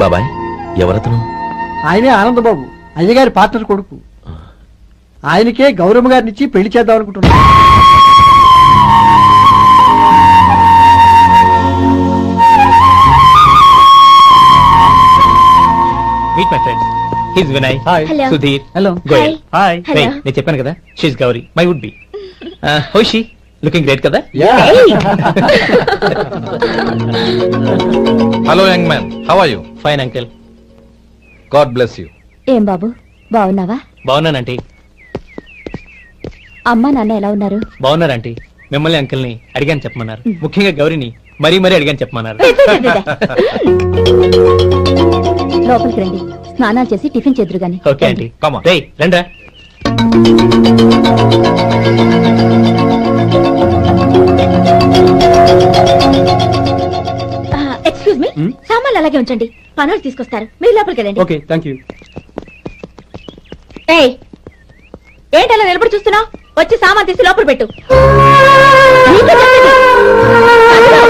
బాబాయ్ ఎవరతను? ఆయనే ఆనందబాబు, అయ్యగారి పార్ట్నర్ కొడుకు. ఆయనకే గౌరమ్మ గారినిచ్చి పెళ్లి చేద్దాం అనుకుంటున్నా. Meet my friends, his Vinay, Hello. Sudheer, hello. Goyal. Hi. Hello. నేను చెప్పాను కదా, she's Gauri, my would be. హోషి లుకింగ్ గ్రేట్ కదా? Hello young man, how are you? Fine uncle. God bless you. ఏం బాబు బాగున్నావా? బాగున్నానంటీ. అమ్మా నాన్న ఎలా ఉన్నారు? బాగున్నారంటీ. మిమ్మల్ని అంకిల్ని అడిగాను చెప్పమన్నారు. ముఖ్యంగా గౌరీని మరీ మరీ అడిగాను చెప్పమన్నారు. లోపలికి రండి, స్నానాలు చేసి టిఫిన్ చేదురు గాని. Okay aunty. Come on. రేయ్ రండ్రా. ఎక్స్క్యూజ్ మీ, సామాన్లు అలాగే ఉంచండి, పనులు తీసుకొస్తారు, మీరు లోపలికి వెళ్ళండి. Okay, thank you. ఏయ్, ఏంటి అలా నిలబడి చూస్తున్నావు? వచ్చి సామాన్ తీసి లోపల పెట్టు. నీకే చెప్పేది. అందులో.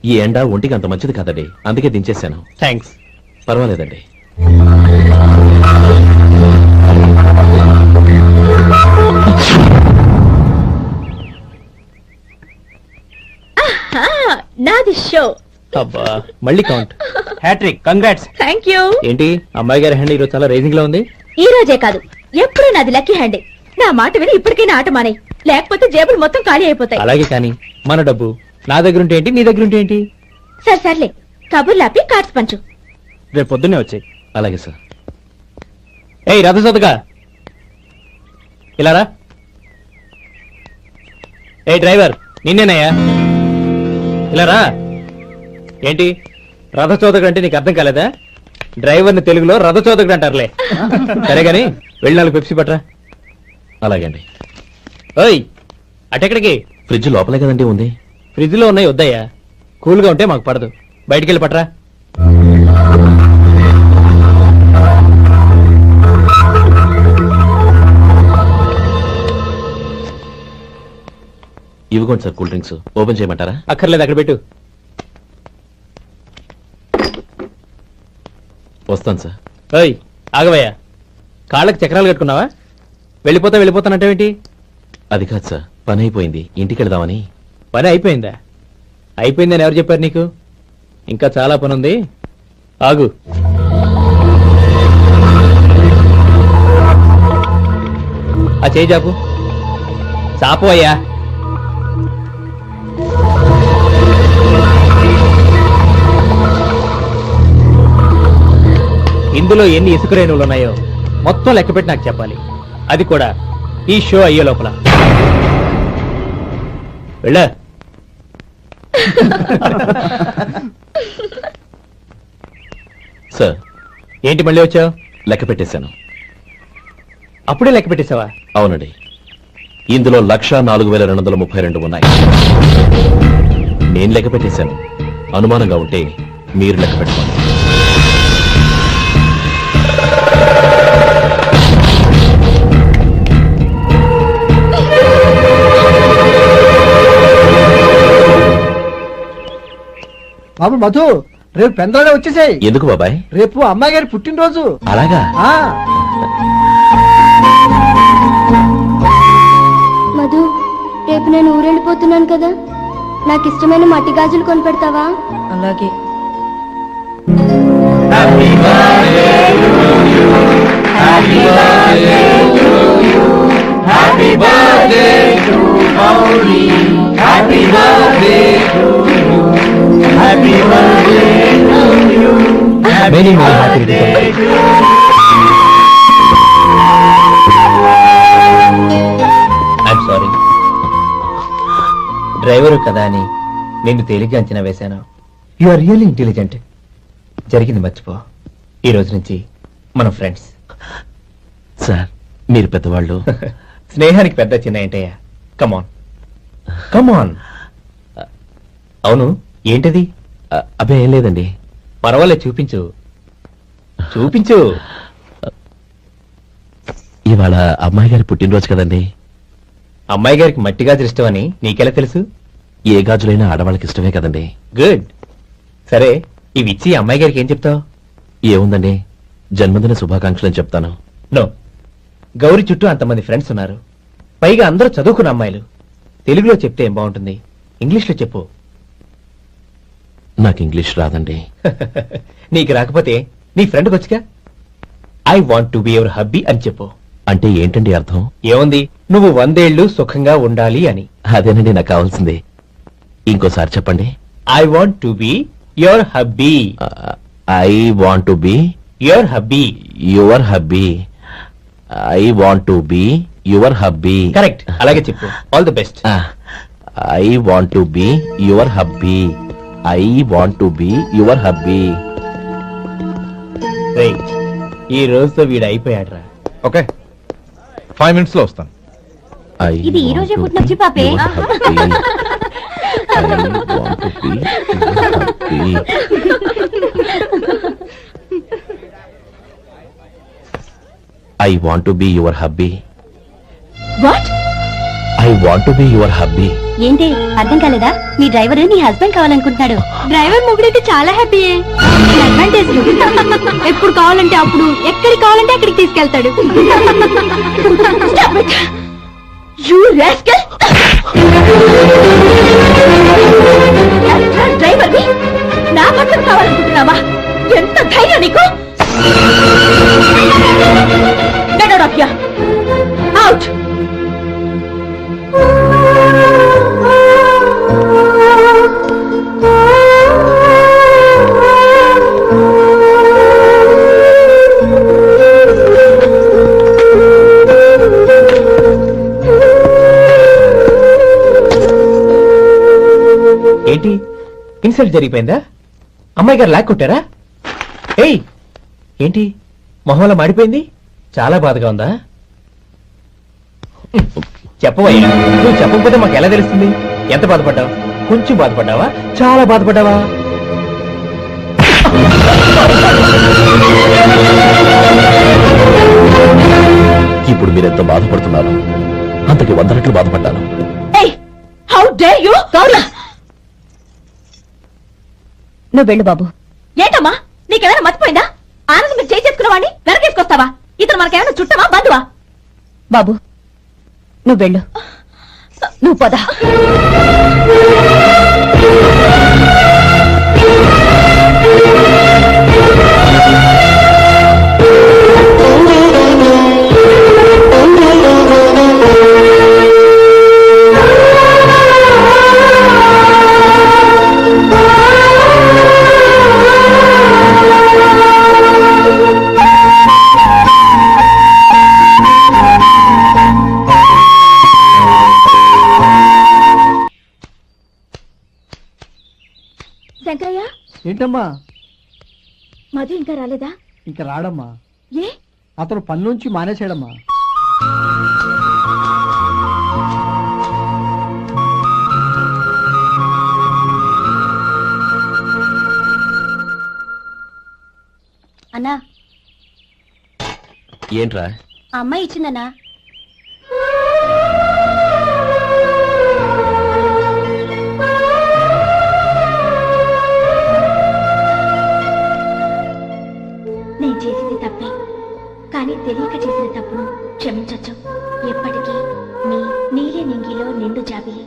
ఈ ఎండ ఒంటికి అంత మంచిది కాదండి, అందుకే దించేశాను. థ్యాంక్స్. పర్వాలేదండి. నాది షో. అబ్బా మళ్ళీ count. Hattrick, congrats. Thank you. ఏంటి అమ్మాయి గారి హ్యాండ్ ఈరోజు చాలా రైజింగ్ లో ఉంది? ఈ రోజే కాదు, ఎప్పుడూ నాది లక్కీ హ్యాండే. నా మాట విని ఇప్పటికైనా ఆట మానే, లేకపోతే జేబులు మొత్తం ఖాళీ అయిపోతాయి. అలాగే కానీ మన డబ్బు నా దగ్గర ఉంటే ఏంటి, నీ దగ్గర ఉంటే ఏంటి? సరే సర్లే, కబుర్లు ఆపి కార్డ్స్ పంచు. రేపు పొద్దున్నే వచ్చాయి. అలాగే సార్. ఏయ్ రథసోదగా ఇలారా. ఏ డ్రైవర్, నిన్నేనయ్యా, ఇలారా. ఏంటి రథచోదకుడు అంటే నీకు అర్థం కాలేదా? డ్రైవర్ని తెలుగులో రథచోదకుడు అంటారులే. సరే గాని వెళ్ళి 4 పెప్సీ పట్రా. అలాగే అండి. ఓయ్ అటెక్కడికి? ఫ్రిడ్జ్ లోపలే కదండి ఉంది. ఫ్రిడ్జ్ లో ఉన్నాయి వద్దయ్యా, కూల్ గా ఉంటే మాకు పడదు. బయటికి వెళ్ళి పట్రా. ఇవ్వకోండి సార్, కూల్ డ్రింక్స్ ఓపెన్ చేయమంటారా? అక్కర్లేదు, అక్కడ పెట్టు. వస్తాను సార్. ఓయ్ ఆగవయ్యా, కాళ్ళకి చక్రాలు కట్టుకున్నావా? వెళ్ళిపోతానంటావేంటి? అది కాదు సార్, పని అయిపోయింది, ఇంటికి వెళదామని. పని అయిపోయిందా? అయిపోయిందని ఎవరు చెప్పారు నీకు? ఇంకా చాలా పని ఉంది, ఆగు. ఆ చేయి చాపు. చాపు అయ్యా. ఇందులో ఎన్ని ఇసుక రేణువులు ఉన్నాయో మొత్తం లెక్కపెట్టి నాకు చెప్పాలి, అది కూడా ఈ షో అయ్యే లోపల. వెళ్ళ. సార్ ఏంటి మళ్ళీ వచ్చావు? లెక్క పెట్టేశాను. అప్పుడే లెక్క పెట్టేశావా? అవునండి, ఇందులో 1,04,232 ఉన్నాయి. నేను లెక్క పెట్టేశాను, అనుమానంగా ఉంటే మీరు లెక్క పెట్టుకోండి. బాబు మధు, రేపు పెందరాడే వచ్చేసాయి. ఎందుకు బాబాయ్? రేపు అమ్మాయి గారి పుట్టినరోజు. అలాగా? మధు, రేపు నేను ఊరెళ్ళిపోతున్నాను కదా, నాకు ఇష్టమైన మట్టి గాజులు కొనిపెడతావా? అలాగే. Happy birthday to you. Many many happy returns. I'm sorry, driver కదా అని నిన్ను తేలిగ్గా అంచనా వేశాను. You are really intelligent. జరిగింది మర్చిపో. ఈ రోజు నుంచి మనం ఫ్రెండ్స్. సార్ మీరు పెద్దవాళ్ళు. స్నేహానికి పెద్ద చిన్న ఏంటయ్యా? కమాన్ కమాన్. అవును, ఏంటది? అబ్బే ఏం లేదండి. పర్వాలేదు, చూపించు చూపించు. ఇవాళ అమ్మాయి గారి పుట్టినరోజు కదండి. అమ్మాయి గారికి మట్టి గాజులు ఇష్టమని నీకెలా తెలుసు? ఏ గాజులైనా ఆడవాళ్ళకి ఇష్టమే కదండి. గుడ్. సరే, ఇవి ఇచ్చి అమ్మాయి గారికి ఏం చెప్తావు? ఏముందండి, జన్మదిన శుభాకాంక్షలు అని చెప్తాను. నో, గౌరీ చుట్టూ అంతమంది ఫ్రెండ్స్ ఉన్నారు. పైగా అందరూ చదువుకున్న అమ్మాయిలు. తెలుగులో చెప్తే ఏం బాగుంటుంది? ఇంగ్లీష్లో చెప్పు. నాకు ఇంగ్లీష్ రాదండి. నీకు రాకపోతే నీ ఫ్రెండ్కి వచ్చిగా I want to be your hubby అని చెప్పు. అంటే ఏంటండి అర్థం? ఏముంది, నువ్వు 100 ఏళ్లు సుఖంగా ఉండాలి అని. అదేనండి నాకు కావాల్సింది. ఇంకోసారి చెప్పండి. I want to be your hubby. I want to be your hubby. Your hubby. I want to be your hubby. Correct, అలాగే చెప్పు. All the best. I want to be your hubby. I want to be your hubby. ఈ రోజుతో వీడు అయిపోయాడ్రా. Okay, 5 minutes లో వస్తాను. ఇది ఈ రోజే పుట్టిన వచ్చి పాపే. I want to be your hubby. What? I want to be your hubby. ఏంటి అర్థం కాలేదా? మీ డ్రైవర్ నీ హస్బెండ్ కావాలనుకుంటున్నాడు. డ్రైవర్ మొగుడైతే చాలా హ్యాపీయే. అడ్వాంటేజ్ ఎప్పుడు కావాలంటే అప్పుడు, ఎక్కడికి కావాలంటే అక్కడికి తీసుకెళ్తాడు. డ్రైవర్ నా భర్తను కావాలనుకుంటున్నావా? ఎంత ధైర్యం నీకు! Get out of here! Out! ఏంటి, ఇన్సల్ట్ జరిగిపోయిందా? అమ్మాయి గారు లాక్కొట్టారా? ఏయ్, ఏంటి మొహంలో మాడిపోయింది? చాలా బాధగా ఉందా? చెప్పవయ్యా, నువ్వు చెప్పకపోతే మాకు ఎలా తెలుస్తుంది? ఎంత బాధపడ్డావు? కొంచెం బాధపడ్డావా? చాలా బాధపడ్డావా? ఇప్పుడు మీరెంత బాధపడుతున్నారు, అంతకి 100 రెట్లు బాధపడ్డాను. How dare you! నువ్వు వెళ్ళు బాబు. ఏంటమ్మా, నీకేమైనా మర్చిపోయిందా? ఆనందం మీరు చేసుకున్న వాడిని వెనకేసుకొస్తావా? ఇతను మనకేమైనా చుట్టమా, బంధువా? బాబు నువ్వు వెళ్ళు. నువ్వు పద. శంకరయ్య, ఏంటమ్మా? మధు ఇంకా రాలేదా? ఇంకా రాడమ్మా. ఏ? అతను పనిలోంచి మానేశాడమ్మా. అన్నా, ఏంట్రా? ఆ అమ్మాయి ఇచ్చిందన్నా. నేను చేసింది తప్పే, కానీ తెలియక చేసిన తప్పును క్షమించొచ్చు. ఎప్పటికీ మీ నీలి నింగిలో నిండు జాబిలి.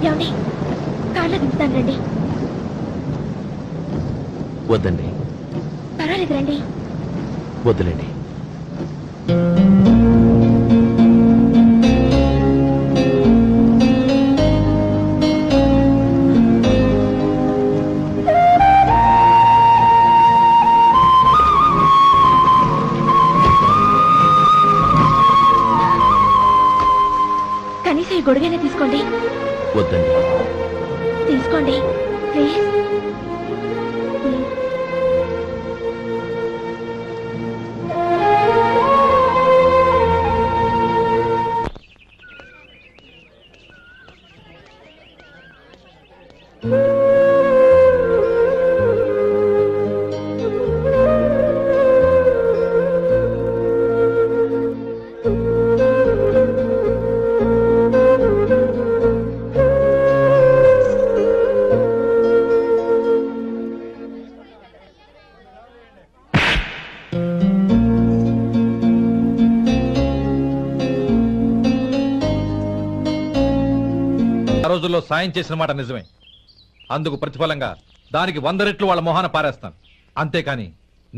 ఏమండి కార్లో దింపుతాను రండి. వద్దండి, పర్వాలేదు రండి. వద్దులేండి. కనీసం ఈ గొడుగైనా తీసుకోండి. వద్దండి. తీసుకోండి ప్లీజ్. ఆ రోజుల్లో సాయం చేసిన మాట నిజమే. అందుకు ప్రతిఫలంగా దానికి 100 రెట్లు వాళ్ళ మొహాన పారేస్తాను. అంతేకాని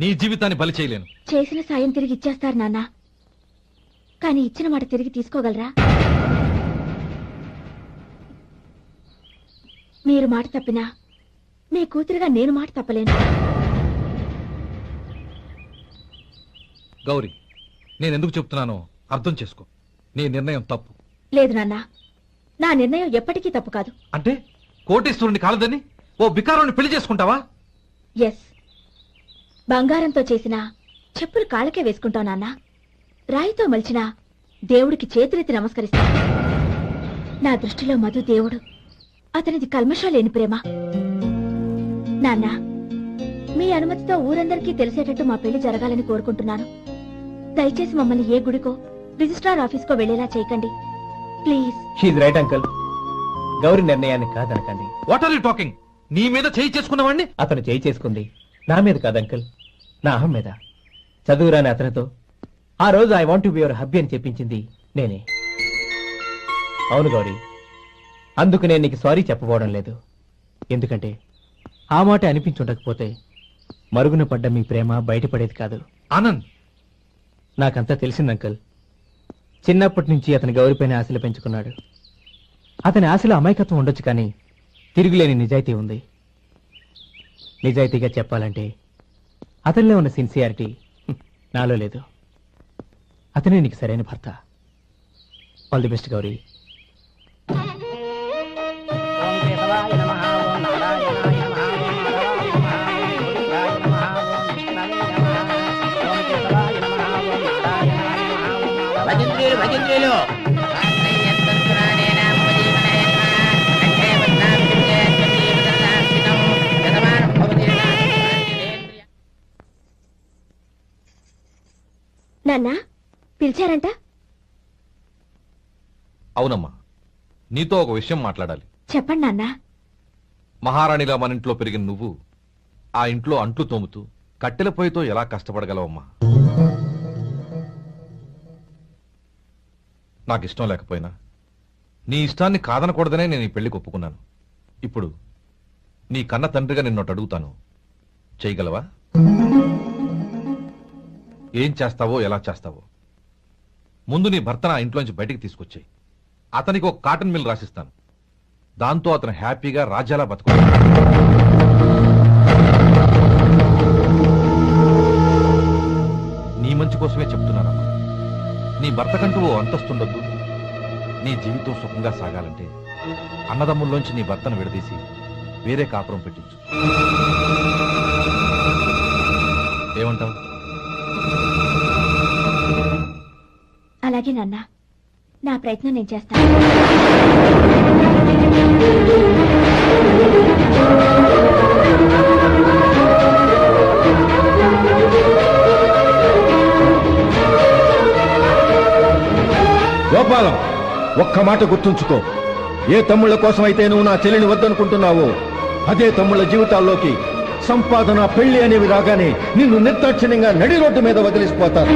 నీ జీవితాన్ని బలి చేయలేను. చేసిన సాయం తిరిగి ఇచ్చేస్తారు నాన్న, కానీ ఇచ్చిన మాట తిరిగి తీసుకోగలరా? మీరు మాట తప్పినా మీ కూతురుగా నేను మాట తప్పలేను. గౌరీ, నేనెందుకు చెప్తున్నానో అర్థం చేసుకో. నీ నిర్ణయం తప్పు. లేదు నాన్న, నా నిర్ణయం ఎప్పటికీ తప్పు కాదు. అంటే కోటేశ్వరుని కాలదని ఓ బికారాన్ని పెళ్లి చేసుకుంటావా? ఎస్, బంగారంతో చేసిన చెప్పులు కాళ్ళకే వేసుకుంటావు నాన్న. రాయితో మలిచిన దేవుడికి చేతులెత్తి నమస్కరిస్తా. నా దృష్టిలో మధు దేవుడు, అతనిది కల్మషం లేని ప్రేమ. నాన్న, మీ అనుమతితో ఊరందరికీ తెలిసేటట్టు మా పెళ్లి జరగాలని కోరుకుంటున్నాను. దయచేసి మమ్మల్ని ఏ గుడికో రిజిస్ట్రార్ ఆఫీస్కో వెళ్లేలా చేయకండి please. She's right uncle. Gauri నిర్ణయాన్ని కాదనకండి. What are you talking? నీ మీద చేయి చేసుకున్నవాడిని అతను చేయి చేసుకుంది నా మీద కాదు అంకుల్, నా అహం మీద. చదువురాని అతనితో ఆ రోజు I want to be your hubby అని చెప్పించింది నేనే. అవును గౌరీ, అందుకు నేను నీకు సారీ చెప్పబోవడం లేదు. ఎందుకంటే ఆ మాట అనిపించుండకపోతే మరుగున పడ్డ మీ ప్రేమ బయటపడేది కాదు. ఆనంద్, నాకంతా తెలిసింది అంకుల్. చిన్నప్పటి నుంచి అతని గౌరీపైన ఆశలు పెంచుకున్నాడు. అతని ఆశలో అమాయకత్వం ఉండొచ్చు, కానీ తిరుగులేని నిజాయితీ ఉంది. నిజాయితీగా చెప్పాలంటే అతనిలో ఉన్న సిన్సియారిటీ నాలో లేదు. అతనే నీకు సరైన భర్త. All the best Gauri. నాన్న పిలిచారంట? అవునమ్మా, నీతో ఒక విషయం మాట్లాడాలి. చెప్పండి నాన్న. మహారాణిగా మన ఇంట్లో పెరిగిన నువ్వు ఆ ఇంట్లో అంట్లు తోముతూ కట్టెల పొయ్యితో ఎలా కష్టపడగలవమ్మా? నాకు ఇష్టం లేకపోయినా నీ ఇష్టాన్ని కాదనకూడదనే నేను ఈ పెళ్లికి ఒప్పుకున్నాను. ఇప్పుడు నీ కన్న తండ్రిగా నిన్నొకటి అడుగుతాను, చేయగలవా? ఏం చేస్తావో, ఎలా చేస్తావో ముందు నీ భర్తను ఆ ఇంట్లోంచి బయటికి తీసుకొచ్చాయి. అతనికి ఒక కాటన్ మిల్ రాసిస్తాను. దాంతో అతను హ్యాపీగా రాజ్యాలా బతుకుతాడు. నీ మంచి కోసమే చెప్తున్నానమ్మా. నీ భర్తకంటూ ఓ అంతస్తుండొద్దు. నీ జీవితం సుఖంగా సాగాలంటే అన్నదమ్ముల్లోంచి నీ భర్తను విడదీసి వేరే కాపురం పెట్టించు. ఏమంటావు? అలాగే నాన్న, నా ప్రయత్నం నేను చేస్తాను. గోపాలం, ఒక్క మాట గుర్తుంచుకో. ఏ తమ్ముళ్ళ కోసం అయితే నువ్వు నా చెల్లిని వద్దనుకుంటున్నావో అదే తమ్ముళ్ళ జీవితాల్లోకి సంపాదన, పెళ్లి అనేవి రాగానే నిన్ను నిర్దాక్షిణ్యంగా నడి రోడ్డు మీద వదిలిసిపోతారు.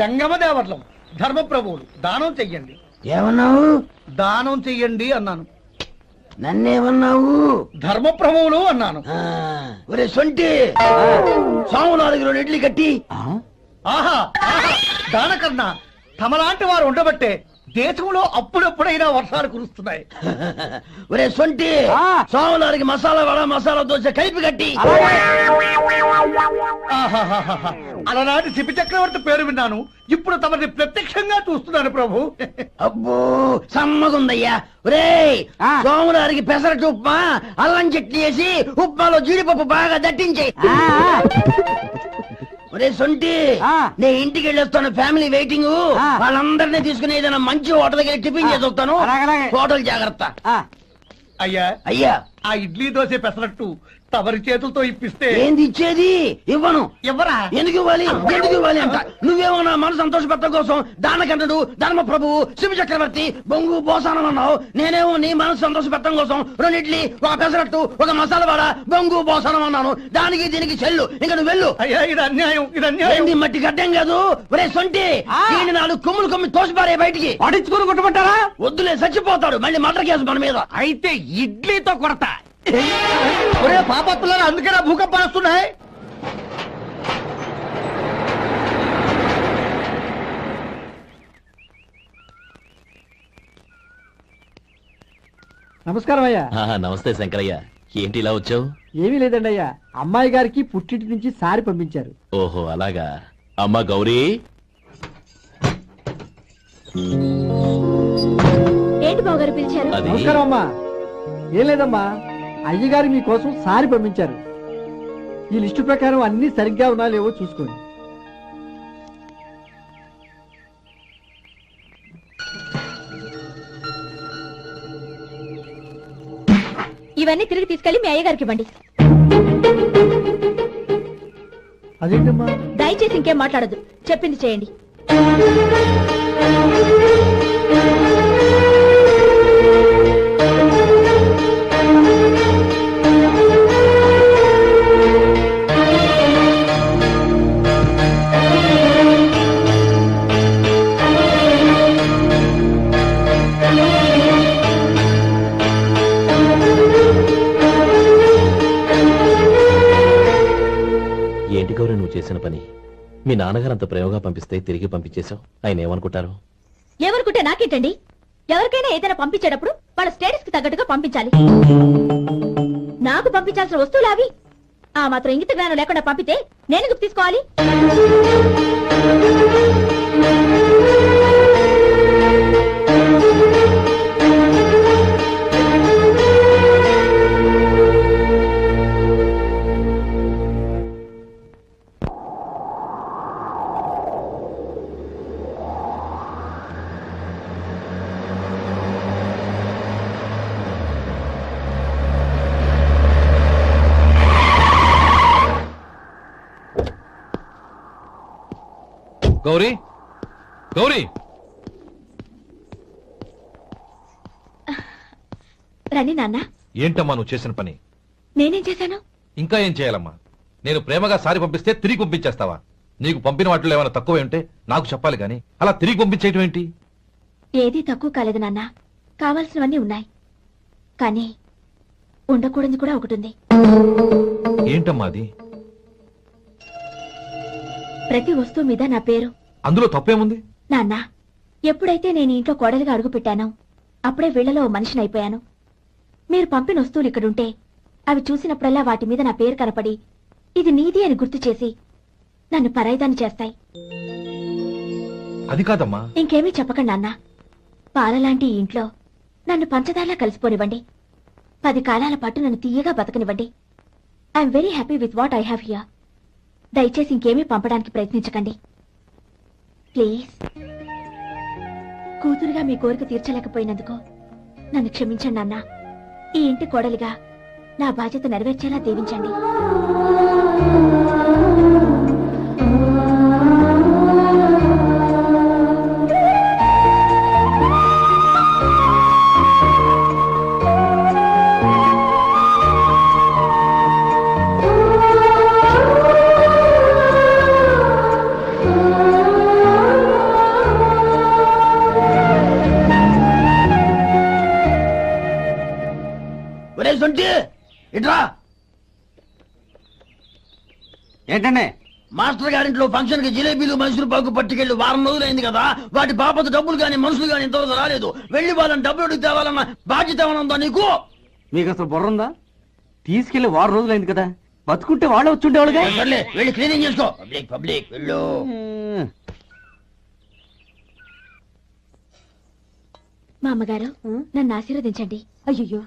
జంగమ దేవర్లం ధర్మప్రభువులు దానం చెయ్యండి. ఏమన్నావు? దానం చెయ్యండి అన్నాను. నన్నేమన్నావు? ధర్మప్రభువులు అన్నాను. ఒరే సొంటి, సాము 4 ఇడ్లీ కట్టి. ఆహా ఆహా, దానకన్నా తమలాంటి వారు ఉండబట్టే దేశంలో అప్పుడప్పుడైనా వర్షాలు కురుస్తున్నాయి. ఒరే సొంటి, సాము 4 మసాలా వడ మసాలా దోశ కలిపి కట్టి. ఆహాహాహా, అలనాటి శిపి చక్రవర్తి పేరు విన్నాను, ఇప్పుడు తమని ప్రత్యక్షంగా చూస్తున్నాను ప్రభు. అబ్బో సమ్మగుందయ్యా. ఒరే సోము 4 పెసరట్టు ఉప్మా అల్లం చట్నీ వేసి ఉప్మాలో జీడిపప్పు బాగా దట్టించేయి. ఒరే సొంటి, నేను ఇంటికి వెళ్ళొస్తాను, ఫ్యామిలీ వెయిటింగ్. వాళ్ళందరినీ తీసుకుని ఏదైనా మంచి హోటల్ దగ్గర టిఫిన్ చేసి వస్తాను. హోటల్ జాగ్రత్త. అయ్యా అయ్యా, ఆ ఇడ్లీ దోశ పెసరట్టు తమరి చేతులతో ఇప్పిస్తే. ఏంది ఇచ్చేది? ఇవ్వను. ఎవరా? ఎందుకు ఇవ్వాలి? ఎందుకు ఇవ్వాలి అంట? నువ్వేమో నా మనసు సంతోషపెట్టడం కోసం దానకంటుడు ధర్మ ప్రభువు శివ చక్రవర్తి బొంగు బోసానం అన్నావు. నేనేమో నీ మనసు సంతోషపెట్టడం కోసం 2 ఇడ్లీ, 1 పెసరట్టు, 1 మసాలా వాడ, బొంగు బోసానం అన్నాను. దానికి దీనికి చెల్లు. ఇంకా నువ్వు వెళ్ళు. అయ్యా ఇది అన్యాయం, ఇది అన్యాయం. ఏంది మట్టి గడ్డం కాదు. ఒరే సొంటి, దీన్ని 4 కొమ్ములు కొమ్మి తోసిపారే బయటికి. పడించుకుని కొట్టమంటారా? వద్దులే, చచ్చిపోతాడు. మళ్ళీ మర్డర్ కేసు మన మీద. అయితే ఇడ్లీతో కొడతా. ఒరే పాపత్తులారా, అందుకేనా భూకంపాలు వస్తున్నాయి? నమస్కారం అయ్యా. నమస్తే శంకరయ్య, ఏంటి ఇలా వచ్చావు? ఏమీ లేదండి అయ్యా, అమ్మాయి గారికి పుట్టింటి నుంచి సారి పంపించారు. ఓహో అలాగా. అమ్మా గౌరీ. ఏంటి బావగారు పిలిచారు? అది నమస్కారం అమ్మా. ఏం లేదమ్మా, అయ్యగారు మీకోసం సారి పంపించారు. ఈ లిస్టు ప్రకారం అన్ని సరిగ్గా ఉన్నా లేవో చూసుకోండి. ఇవన్నీ తిరిగి తీసుకెళ్లి మీ అయ్యగారికి ఇవ్వండి. అదేంటమ్మా? దయచేసి ఇంకేం మాట్లాడదు, చెప్పింది చేయండి. ఏంటి గౌరీ నువ్వు చేసిన పని? మీ నాన్నగారు అంత ప్రేమగా పంపిస్తే తిరిగి పంపించేశావు. ఆయన ఏమనుకుంటారు? ఏమనుకుంటే నాకేంటండి? ఎవరికైనా ఏదైనా పంపించేటప్పుడు వాళ్ళ స్టేటస్ కి తగ్గట్టుగా పంపించాలి. నాకు పంపించాల్సిన వస్తువులు అవి. ఆ మాత్రం ఇంగిత జ్ఞానం లేకుండా పంపితే నేను ఎందుకు తీసుకోవాలి? గౌరీ, గౌరీ, రండి నాన్న. ఏంటమ్మా నువ్వు చేసిన పని? నేనేం చేశాను? ఇంకా ఏం చేయాలమ్మా? నేను ప్రేమగా సారి పంపిస్తే తిరిగి పంపించేస్తావా? నీకు పంపిన వాటిలో ఏమైనా తక్కువ ఉంటే నాకు చెప్పాలి గాని అలా తిరిగి పంపించేయటం ఏంటి? ఏదీ తక్కువ కాలేదు నాన్న, కావాల్సినవన్నీ ఉన్నాయి. కానీ ఉండకూడదు కూడా ఒకటి ఉంది. ఏంటమ్మా అది? ప్రతి వస్తువు మీద నా పేరు. అందులో తప్పేముంది? నాన్న, ఎప్పుడైతే నేను ఇంట్లో కోడలిగా అడుగు పెట్టానో అప్పుడే వీళ్లలో ఓ మనిషిని అయిపోయాను. మీరు పంపిన వస్తువులు ఇక్కడుంటే అవి చూసినప్పుడల్లా వాటి మీద నా పేరు కనపడి ఇది నీది అని గుర్తు చేసి నన్ను పరాయిదాన్ని చేస్తాయి. అది కాదమ్మా. ఇంకేమీ చెప్పకండి నాన్న. పాలలాంటి ఈ ఇంట్లో నన్ను పంచదారలా కలిసిపోనివ్వండి. 10 కాలాల పాటు నన్ను తీయగా బతకనివ్వండి. I'm very happy with what I have here. దయచేసి ఇంకేమీ పంపడానికి ప్రయత్నించకండి ప్లీజ్. కూతురుగా మీ కోరిక తీర్చలేకపోయినందుకు నన్ను క్షమించండి నాన్న. ఈ ఇంటి కోడలిగా నా బాధ్యత నెరవేర్చేలా దీవించండి. బుద్ధి ఇట్రా. ఏంటండి మాస్టర్ గారింట్లో ఫంక్షన్ కి జిలేబీలు మైసూరు పాకు పట్టుకెళ్ళి వారం రోజులైంది కదా, వాటి బాపత డబ్బులు గాని మనుషులు గాని ఇంతవరకు రాలేదు. వెళ్ళి వాళ్ళని డబ్బులు అడిగి తేవాలన్న బాధ్యత ఏమైనా ఉందా నీకు? మీకు అసలు బుర్ర ఉందా? తీసుకెళ్లి 6 రోజులైంది కదా, బతుకుంటే వాళ్ళు వచ్చి ఉండేవాళ్ళుగా. సర్లే వెళ్ళి క్లీనింగ్ చేసుకో. పబ్లిక్ పబ్లిక్ వెళ్ళు. మా అమ్మగారు నన్ను ఆశీర్వదించండి. అయ్యో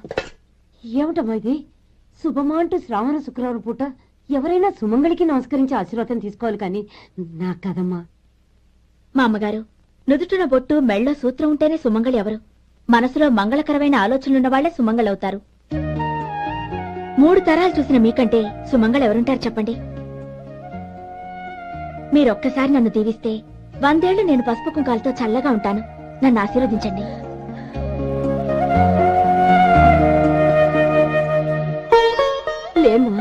ఏమిటమ్మా ఇది? శుభమా అంటూ శ్రావణ శుక్రవారం పూట ఎవరైనా సుమంగళికి నమస్కరించి ఆశీర్వాదం తీసుకోవాలి కానీ నాకు కదమ్మా. మా అమ్మగారు నుదుటిన బొట్టు మెళ్ళో సూత్రం ఉంటేనే సుమంగళి ఎవరు? మనసులో మంగళకరమైన ఆలోచనలున్న వాళ్లే సుమంగళవుతారు. 3 తరాలు చూసిన మీకంటే సుమంగళ ఎవరుంటారు చెప్పండి? మీరొక్కసారి నన్ను దీవిస్తే 100 ఏళ్లు నేను పసుపు కుంకాలతో చల్లగా ఉంటాను. నన్ను ఆశీర్వదించండి. లేమ్మా,